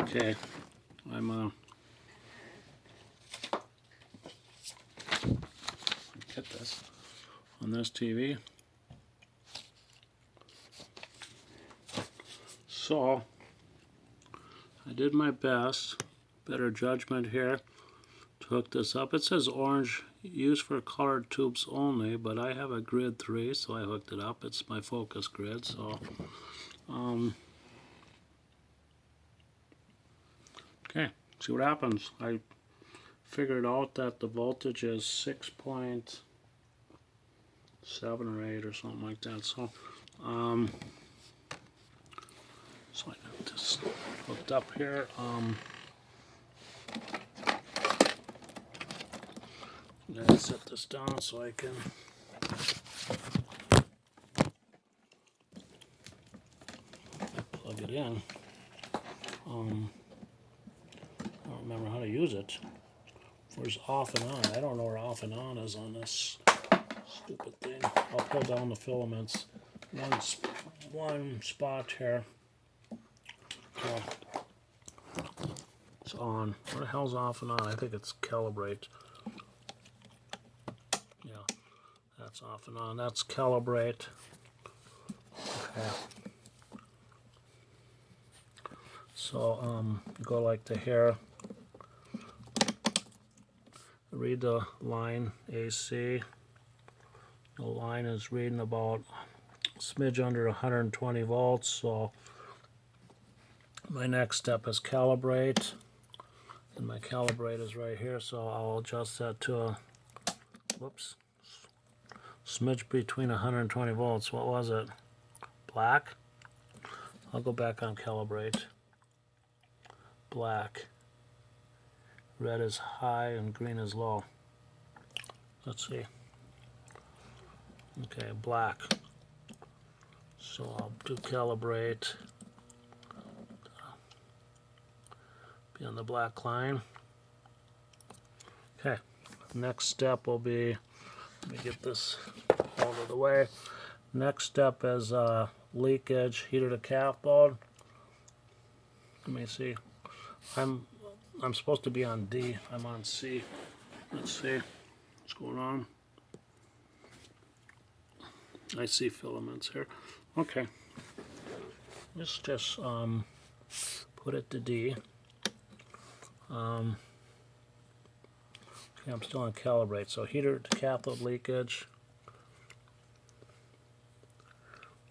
Okay, I'm get this on this TV. So I did my best, better judgment here, to hook this up. It says orange, used for colored tubes only, but I have a grid 3, so I hooked it up. It's my focus grid, so okay, see what happens. I figured out that the voltage is 6.7 or 8 or something like that. So so I got this hooked up here. I'm gonna set this down so I can plug it in. I don't remember how to use it. Where's off and on? I don't know where off and on is on this stupid thing. I'll pull down the filaments. One spot here. Okay. It's on. Where the hell's off and on? I think it's calibrate. Yeah, that's off and on. That's calibrate. Okay. So go like to here. Read the line AC. The line is reading about a smidge under 120 volts. So my next step is calibrate. And my calibrate is right here, so I'll adjust that to a smidge between 120 volts. What was it? Black? I'll go back on calibrate. Black. Red is high and green is low. Let's see. Okay, black. So I'll do calibrate. Be on the black line. Okay, next step will be, let me get this out of the way. Next step is leakage, heater to cathode. Let me see. I'm supposed to be on D. I'm on C. Let's see what's going on. I see filaments here. Okay. Let's just put it to D. Okay, I'm still on calibrate. So heater to cathode leakage.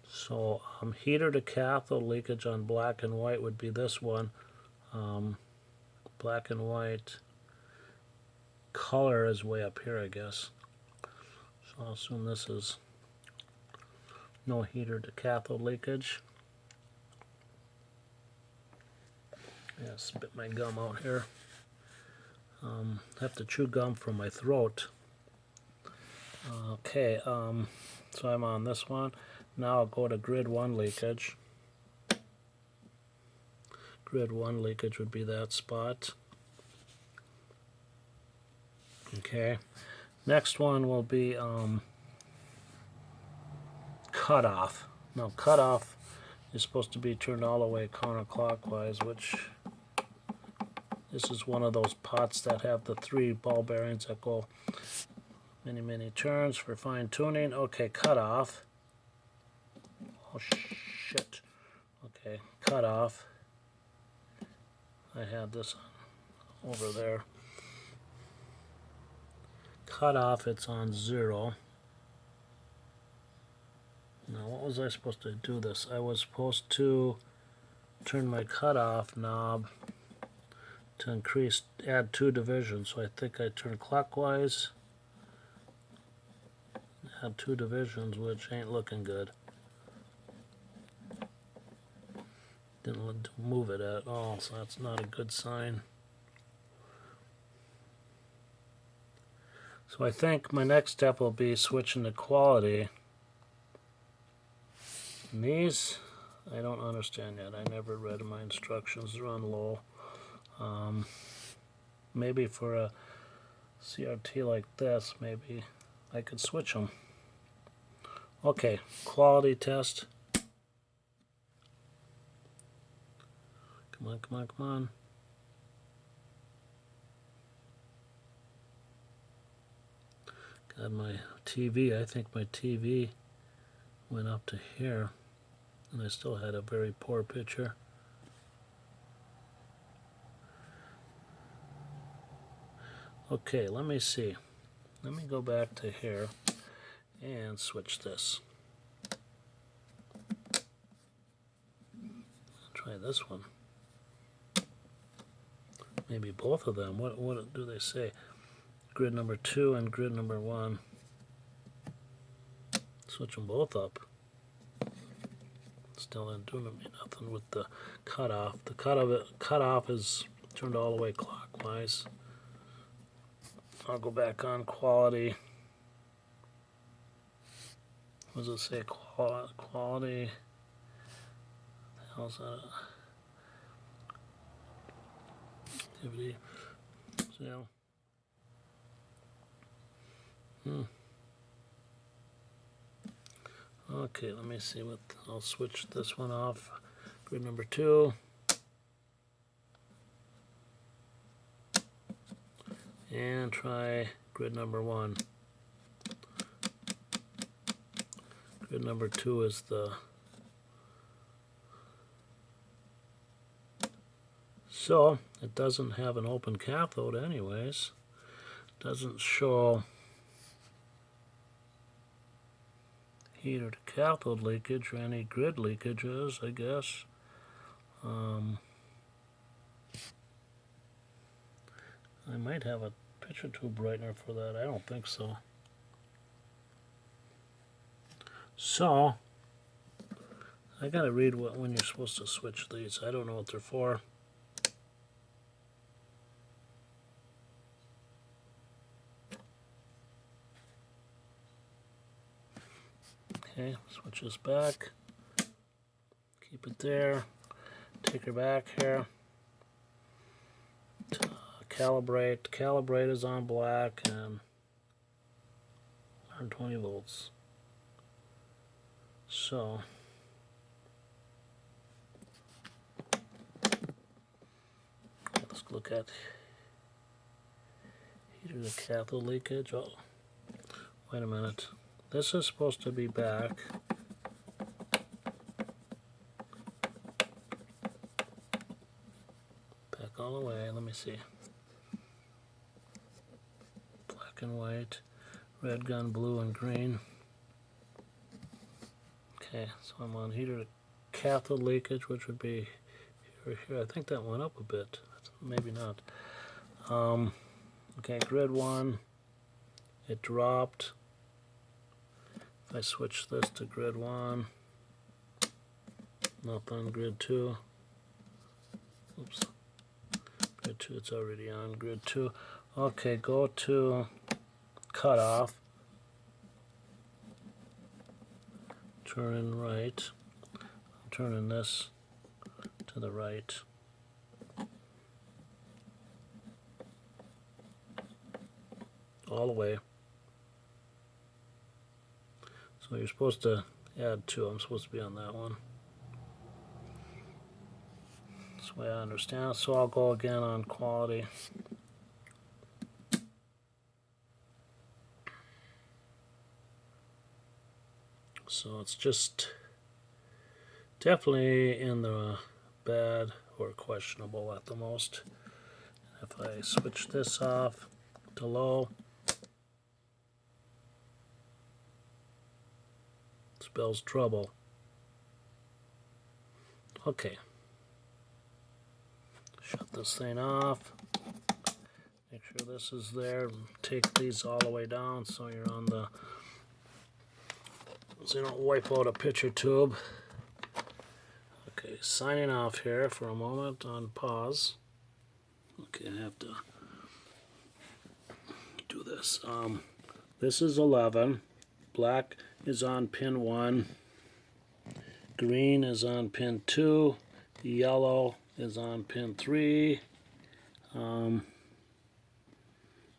So heater to cathode leakage on black and white would be this one. Black and white. Color is way up here, I guess. So I'll assume this is no heater to cathode leakage. Yeah, spit my gum out here. I have to chew gum from my throat. Okay, so I'm on this one. Now I'll go to grid 1 leakage. Grid 1 leakage would be that spot. Okay, next one will be cutoff. Now cutoff is supposed to be turned all the way counterclockwise, which this is one of those pots that have the 3 ball bearings that go many turns for fine tuning. Okay, cutoff. Oh shit. Okay, cutoff. I had this over there. Cutoff, it's on 0. Now what was I supposed to do this? I was supposed to turn my cutoff knob to increase, add 2 divisions. So I think I turn clockwise, add 2 divisions, which ain't looking good. Didn't move it at all, so that's not a good sign. So I think my next step will be switching to quality. And these, I don't understand yet. I never read my instructions. They're on low. Maybe for a CRT like this, maybe I could switch them. Okay, quality test. Come on, come on, come on. Got my TV. I think my TV went up to here, and I still had a very poor picture. Okay, let me see. Let me go back to here and switch this. Try this one. Maybe both of them. What do they say? Grid number 2 and grid number 1. Switch them both up. Still not doing me nothing with the cutoff. The cutoff is turned all the way clockwise. I'll go back on quality. What does it say? Quality. What the hell's that? Activity. So. Okay, let me see what. I'll switch this one off. Grid number 2. And try grid number 1. Grid number 2 is the. So it doesn't have an open cathode anyways. Doesn't show heater to cathode leakage or any grid leakages, I guess. I might have a picture tube brightener for that. I don't think so. So I gotta read when you're supposed to switch these. I don't know what they're for. Okay, switch this back. Keep it there. Take her back here. Calibrate. Calibrate is on black and 120 volts. So let's look at heater to cathode leakage. Oh, wait a minute. This is supposed to be back. Back all the way. Let me see. Black and white, red gun, blue and green. Okay, so I'm on heater to cathode leakage, which would be here or here. I think that went up a bit. Maybe not. Okay, grid 1. It dropped. If I switch this to grid 1, nothing. Grid 2. Oops. Grid 2, it's already on grid 2. Okay, go to cutoff. Turn right. I'm turning this to the right. All the way. So you're supposed to add 2. I'm supposed to be on that one. That's the way I understand. So I'll go again on quality. So it's just definitely in the bad or questionable at the most. If I switch this off to low, spells trouble. Okay. Shut this thing off. Make sure this is there. Take these all the way down so you're on the, so you don't wipe out a picture tube. Okay, signing off here for a moment on pause. Okay, I have to do this. This is 11. Black is on pin 1. Green is on pin 2. Yellow is on pin 3.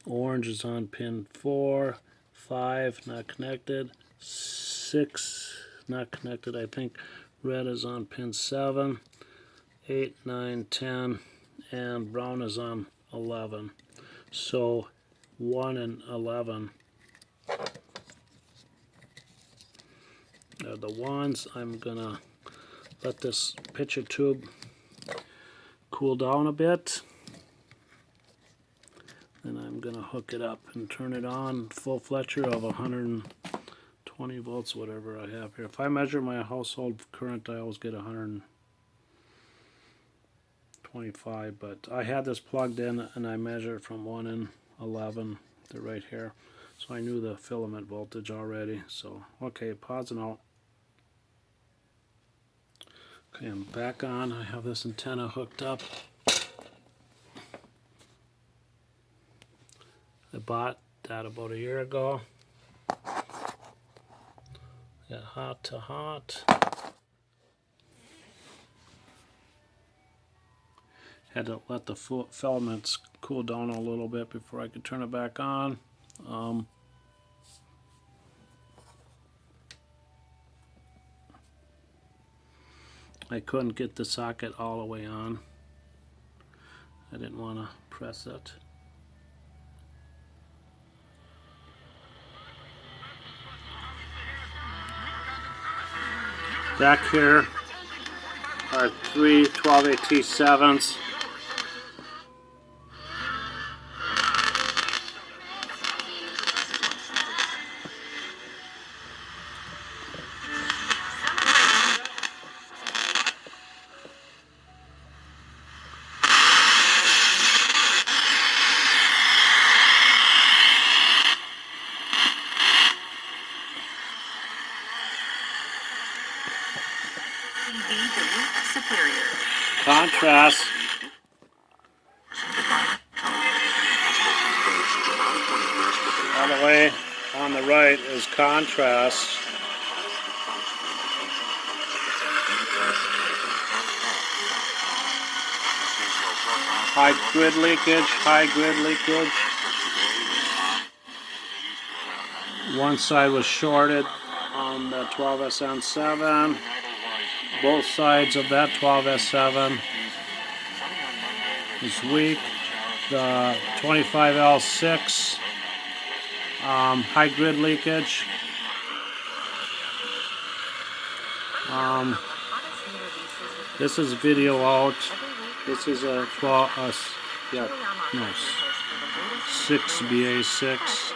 Orange is on pin 4. 5 not connected. 6 not connected. I think red is on pin 7. 8, 9, 10, and brown is on 11. So 1 and 11 are the ones. I'm gonna let this picture tube cool down a bit, and I'm gonna hook it up and turn it on full Fletcher of 120 volts, whatever I have here. If I measure my household current, I always get 125, but I had this plugged in and I measured from 1 and 11 to right here, so I knew the filament voltage already. So okay, pausing out. Okay, I'm back on. I have this antenna hooked up. I bought that about a year ago. Got hot to hot. Had to let the filaments cool down a little bit before I could turn it back on. I couldn't get the socket all the way on. I didn't want to press it. Back here are 3 12-AT7s. Contrast. All the way on the right is contrast. High grid leakage, high grid leakage. One side was shorted on the 12SN7. Both sides of that 12S7 is weak. The 25L6, high grid leakage. This is video out. This is a 6BA6.